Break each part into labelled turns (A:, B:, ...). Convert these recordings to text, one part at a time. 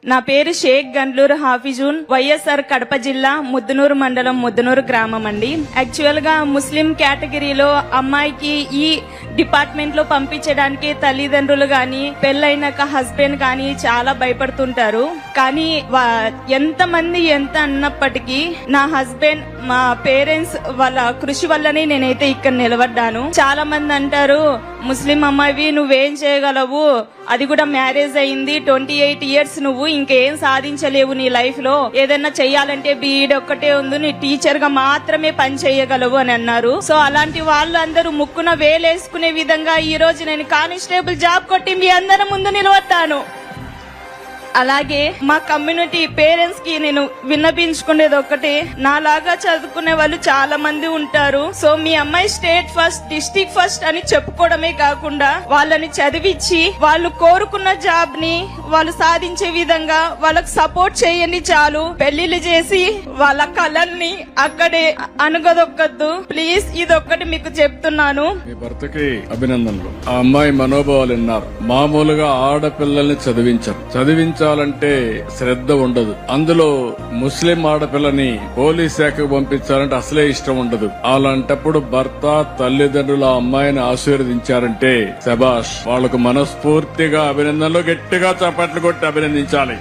A: నా పేరు షేక్ గండ్లూరు హాఫిజూన్, వైఎస్ఆర్ కడప జిల్లా ముద్దునూరు మండలం ముద్దునూరు గ్రామం అండి. యాక్చువల్ గా ముస్లిం కేటగిరీలో అమ్మాయికి ఈ డిపార్ట్మెంట్ లో పంపించడానికి తల్లిదండ్రులు గాని పెళ్ళైనాక హస్బెండ్ గాని చాలా భయపడుతుంటారు. కానీ ఎంతమంది ఎంత అన్నప్పటికీ నా హస్బెండ్, మా పేరెంట్స్ వాళ్ళ కృషి వల్లనే నేనైతే ఇక్కడ నిలబడ్డాను. చాలా మంది అంటారు, ముస్లిం అమ్మాయివి నువ్వేం చేయగలవు, అది కూడా మ్యారేజ్ అయింది, 28 years, నువ్వు ఇంకేం సాధించలేవు నీ లైఫ్ లో, ఏదైనా చెయ్యాలంటే బీఈడ్ ఒక్కటే ఉంది, నీ టీచర్ గా మాత్రమే పని చేయగలవు అని అన్నారు. సో అలాంటి వాళ్ళు అందరూ ముక్కున వేలేసుకునే విధంగా ఈ రోజు నేను కానిస్టేబుల్ జాబ్ కొట్టి మీ అందరి ముందు నిలబడతాను. అలాగే మా కమ్యూనిటీ పేరెంట్స్ కి నేను విన్నపించుకునేది ఒకటే, నాలాగా చదువుకునే వాళ్ళు చాలా మంది ఉంటారు. సో మీ అమ్మాయి స్టేట్ ఫస్ట్, డిస్ట్రిక్ట్ ఫస్ట్ అని చెప్పుకోవడమే కాకుండా వాళ్ళని చదివించి వాళ్ళు కోరుకున్న జాబ్ ని వాళ్ళు సాధించే విధంగా వాళ్ళకు సపోర్ట్ చేయండి చాలు. పెళ్లిళ్ళు చేసి వాళ్ళ కళల్ని అక్కడే అనుగదొక్కద్దు ప్లీజ్. ఇదొక్కటి మీకు చెప్తున్నాను.
B: మీ భర్తకి అభినందనలు. ఆ అమ్మాయి మనోభావాలు విన్నారు. మామూలుగా ఆడపిల్లల్ని చదివించాలంటే శ్రద్ధ ఉండదు. అందులో ముస్లిం ఆడపిల్లని పోలీస్ శాఖకు పంపించాలంటే అసలే ఇష్టం ఉండదు. అలాంటప్పుడు భర్త, తల్లిదండ్రులు ఆ అమ్మాయిని ఆశీర్వదించారంటే శబాష్, వాళ్లకు మనస్ఫూర్తిగా అభినందనలు గట్టిగా చప్పట్లు కొట్టి అభినందించాలి.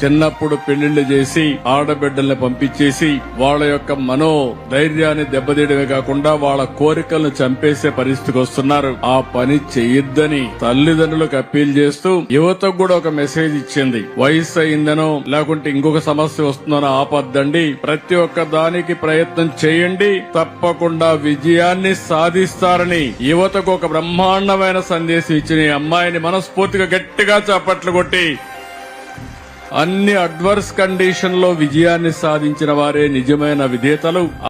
B: చిన్నప్పుడు పెళ్లిళ్లు చేసి ఆడబిడ్డల్ని పంపించేసి వాళ్ళ యొక్క మనో ధైర్యాన్ని దెబ్బతీయడమే కాకుండా వాళ్ళ కోరికలను చంపేసే పరిస్థితికి వస్తున్నారు. ఆ పని చెయ్యొద్దని తల్లిదండ్రులకు అప్పీల్ చేస్తూ యువతకు కూడా ఒక మెసేజ్ ఇచ్చింది. వయసు అయిందనో లేకుంటే ఇంకొక సమస్య వస్తుందనో ఆపద్దండి, ప్రతి ఒక్క దానికి ప్రయత్నం చేయండి, తప్పకుండా విజయాన్ని సాధిస్తారని యువతకు ఒక బ్రహ్మాండమైన సందేశం ఇచ్చిన ఈ అమ్మాయిని మనస్ఫూర్తిగా గట్టిగా చప్పట్లు కొట్టి, అన్ని అడ్వర్స్ కండిషన్ లో విజయాన్ని సాధించిన వారే నిజమైన విజేతలు.